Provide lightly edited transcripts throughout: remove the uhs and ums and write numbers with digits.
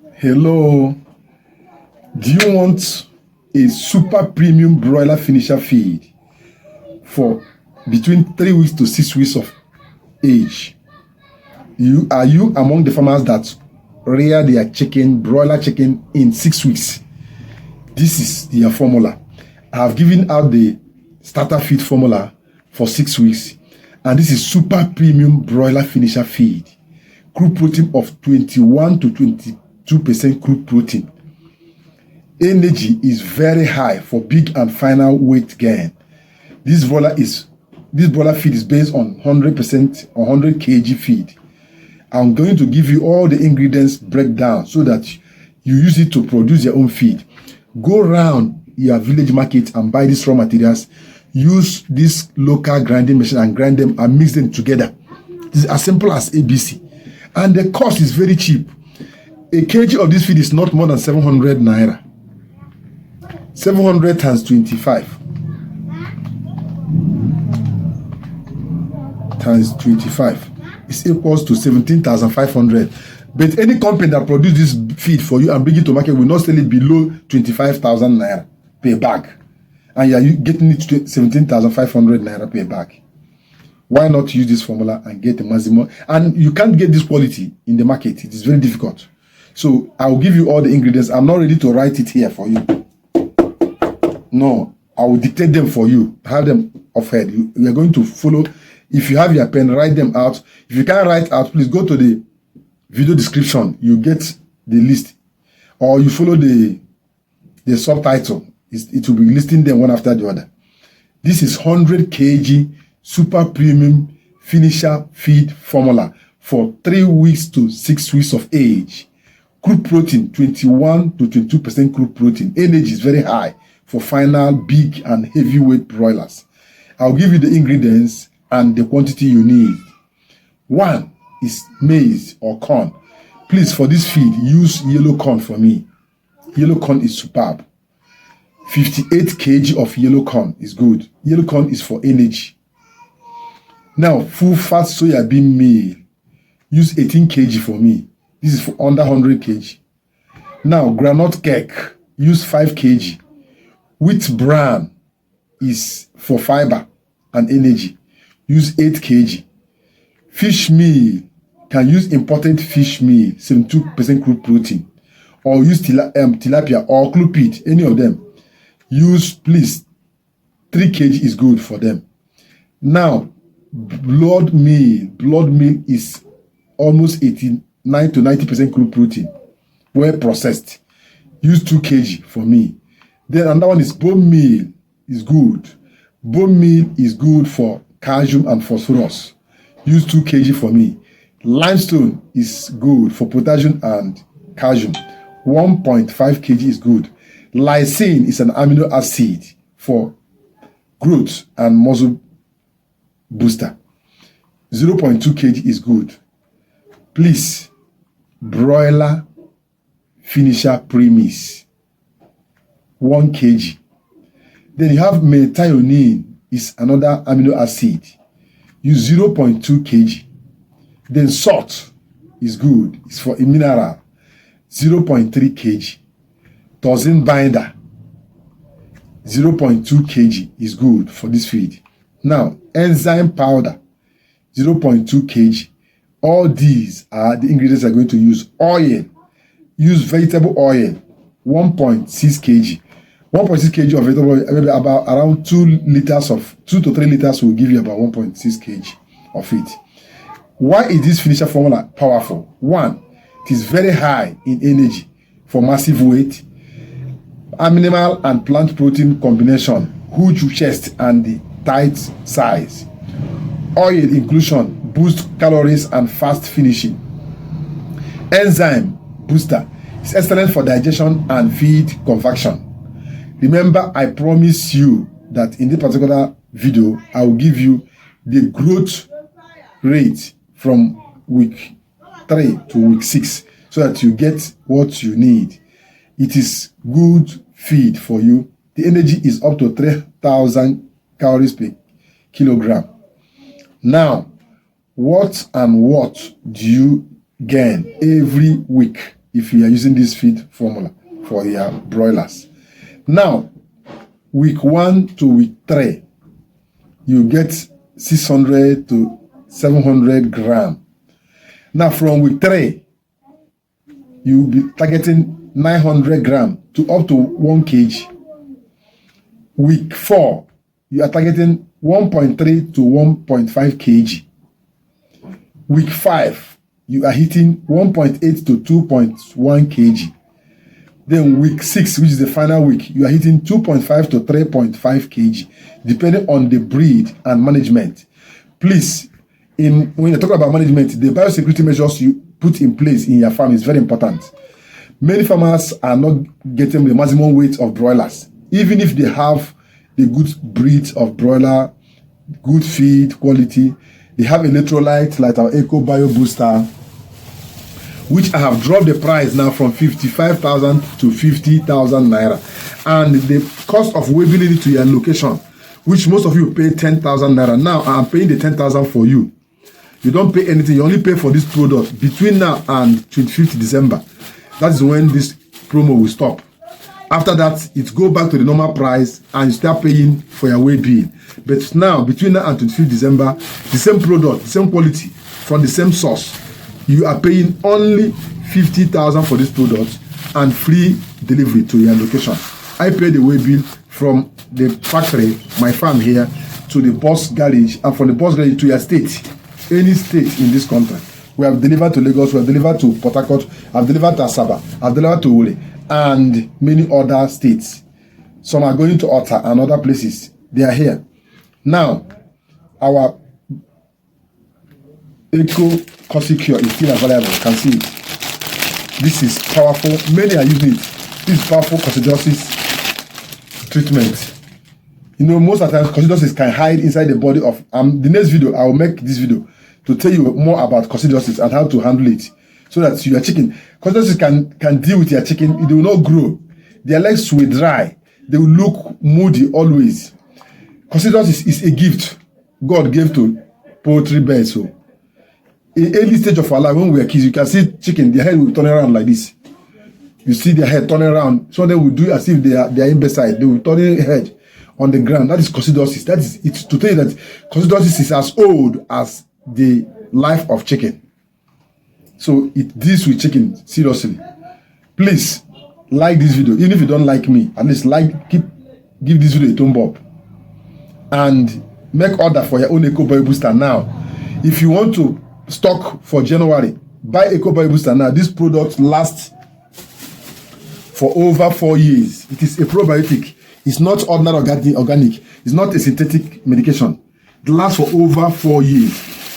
Hello, do you want a super premium broiler finisher feed for between 3 weeks to 6 weeks of age? Are you among the farmers that rear their broiler chicken in 6 weeks? This is their formula. I have given out the starter feed formula for 6 weeks, and this is super premium broiler finisher feed. Crude protein of 21 to 22% crude protein. Energy is very high for big and final weight gain. This broiler feed is based on 100% or 100 kg feed. I'm going to give you all the ingredients breakdown so that you use it to produce your own feed. Go around your village market and buy these raw materials. Use this local grinding machine and grind them and mix them together. It's as simple as ABC. And the cost is very cheap. A kg of this feed is not more than 700 naira. 700 times 25 times 25 is equals to 17,500. But any company that produces this feed for you and bring it to market will not sell it below 25,000 naira per bag. And you are getting it to 17,500 naira per bag. Why not use this formula and get the maximum? And you can't get this quality in the market. It is very difficult. So I will give you all the ingredients. I'm not ready to write it here for you. No, I will dictate them for you. Have them off head. You are going to follow. If you have your pen, write them out. If you can't write out, please go to the video description. You get the list. Or you follow the subtitle. It will be listing them one after the other. This is 100 kg super premium finisher feed formula for 3 weeks to 6 weeks of age. Crude protein, 21 to 22% crude protein. Energy is very high for final big and heavyweight broilers. I'll give you the ingredients and the quantity you need. 1 is maize or corn. Please, for this feed, use yellow corn for me. Yellow corn is superb. 58 kg of yellow corn is good. Yellow corn is for energy. Now, full fat soya bean meal. Use 18 kg for me. This is for under 100 kg. Now, groundnut cake. Use 5 kg. Wheat bran is for fiber and energy. Use 8 kg. Fish meal. Can use imported fish meal, 72% crude protein. Or use tilapia or clupid, any of them. Use, please, 3 kg is good for them. Now, blood meal. Blood meal is almost 89 to 90% crude protein. Well processed. Use 2 kg for me. Then another one is bone meal. Is good. Bone meal is good for calcium and phosphorus. Use 2 kg for me. Limestone is good for potassium and calcium. 1.5 kg is good. Lysine is an amino acid for growth and muscle booster. 0.2 kg is good. Please, broiler finisher premise, 1 kg. Then you have methionine is another amino acid. Use 0.2 kg. Then salt is good. It's for a mineral. 0.3 kg. Toxin binder, 0.2 kg is good for this feed. Now, enzyme powder, 0.2 kg. All these are the ingredients I'm going to use. Oil, use vegetable oil, 1.6 kg. 1.6 kg of vegetable oil, maybe about around 2 to 3 liters will give you about 1.6 kg of it. Why is this finisher formula powerful? 1, it is very high in energy for massive weight. Animal and plant protein combination, huge chest and the tight size. Oil inclusion, boost calories and fast finishing. Enzyme booster, is excellent for digestion and feed conversion. Remember, I promise you that in this particular video, I will give you the growth rate from week 3 to week 6 so that you get what you need. It is good feed for you. The energy is up to 3,000 calories per kilogram. Now, what do you gain every week if you are using this feed formula for your broilers. Now, week 1 to week 3, you get 600 to 700 grams. Now, from week 3, you'll be targeting 900 grams to up to 1 kg. Week 4, you are targeting 1.3 to 1.5 kg. Week 5, you are hitting 1.8 to 2.1 kg. Then week 6, which is the final week, you are hitting 2.5 to 3.5 kg, depending on the breed and management. Please, when you're talking about management, the biosecurity measures you put in place in your farm is very important. Many farmers are not getting the maximum weight of broilers, even if they have the good breed of broiler, good feed quality. They have electrolytes like our Eco Bio Booster, which I have dropped the price now from 55,000 to 50,000 naira. And the cost of waving it to your location, which most of you pay 10,000 naira. Now I'm paying the 10,000 for you. You don't pay anything. You only pay for this product between now and 25th December. That is when this promo will stop. After that, it go back to the normal price and you start paying for your way bill. But now, between now and 25th December, the same product, the same quality, from the same source, you are paying only 50,000 for this product and free delivery to your location. I pay the way bill from the factory, my farm here, to the bus garage, and from the bus garage to your state, any state in this country. We have delivered to Lagos, we have delivered to Port Harcourt, I've delivered to Asaba, I've delivered to Ule, and many other states. Some are going to Otta and other places. They are here. Now, our Eco Coccidiosis is still available. You can see it. This is powerful. Many are using it. This is powerful coccidiosis treatment. You know, most of the time, coccidiosis can hide inside the body of. The next video, I will make this video to tell you more about coccidiosis and how to handle it, so that your chicken, coccidiosis can deal with your chicken. It will not grow. Their legs will dry. They will look moody always. Coccidiosis is a gift God gave to poultry birds. So, in early stage of our life, when we were kids, you can see chicken, their head will turn around like this. You see their head turning around. So they will do as if they are imbecile. They will turn their head on the ground. That is coccidiosis. That is it. To tell you that coccidiosis is as old as the life of chicken. So it deals with chicken seriously. Please like this video. Even if you don't like me, at least give this video a thumb up. And make order for your own Eco Bio Booster now. If you want to stock for January, buy Eco Bio Booster now. This product lasts for over 4 years. It is a probiotic. It's not ordinary organic. It's not a synthetic medication. It lasts for over 4 years.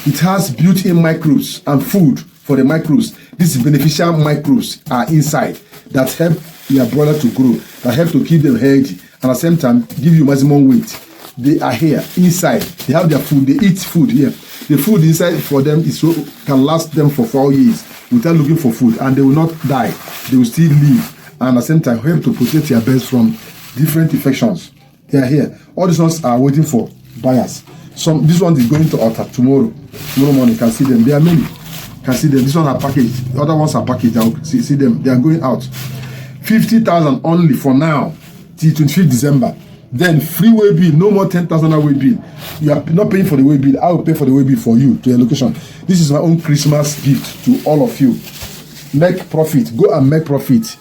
It has built-in microbes and food for the microbes. These beneficial microbes are inside that help your broiler to grow, that help to keep them healthy, and at the same time give you maximum weight. They are here inside. They have their food. They eat food here. The food inside for them can last them for 4 years without looking for food, and they will not die. They will still live, and at the same time help to protect your birds from different infections. They are here. All these ones are waiting for buyers. This one is going to Otta tomorrow morning. You can see them. There are many. You can see them. This one are packaged. The other ones are packaged. I'll see them. They are going out. 50,000 only for now till 25th December. Then free way bill, no more 10,000 way bill. You are not paying for the way bill. I will pay for the way bill for you to your location. This is my own Christmas gift to all of you. Make profit. Go and make profit.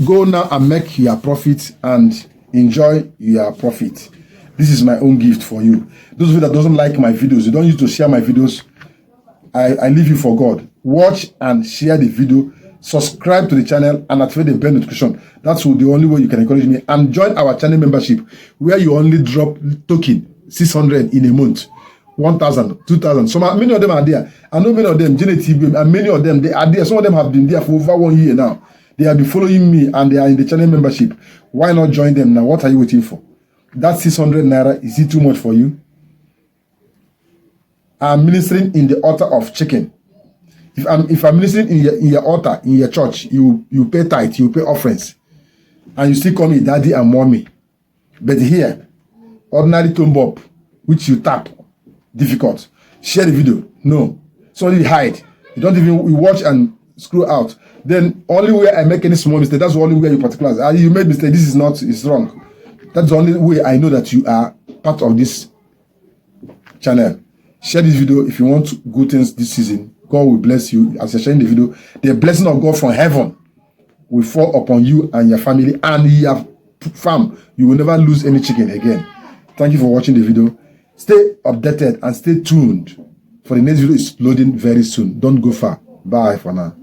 Go now and make your profit and enjoy your profit. This is my own gift for you. Those of you that doesn't like my videos, you don't need to share my videos. I leave you for God. Watch and share the video. Subscribe to the channel and activate the bell notification. That's the only way you can encourage me. And join our channel membership, where you only drop token 600 in a month, 1,000, 2,000. Many of them are there. I know many of them, and many of them, they are there. Some of them have been there for over 1 year now. They have been following me and they are in the channel membership. Why not join them now? What are you waiting for? That 600 naira, is it too much for you? I'm ministering in the altar of chicken. If I'm ministering in your altar, in your church, you pay tithe, you pay offerings, and you still call me daddy and mommy. But here, ordinary thumb up, which you tap, difficult. Share the video. No. Sorry, hide. You don't even watch and screw out. Then only where I make any small mistake, that's the only way you particulars. You made mistake, this is not, it's wrong. That's the only way I know that you are part of this channel. Share this video if you want good things this season. God will bless you as you're sharing the video. The blessing of God from heaven will fall upon you and your family and your farm. You will never lose any chicken again. Thank you for watching the video. Stay updated and stay tuned for the next video. Is loading very soon. Don't go far. Bye for now.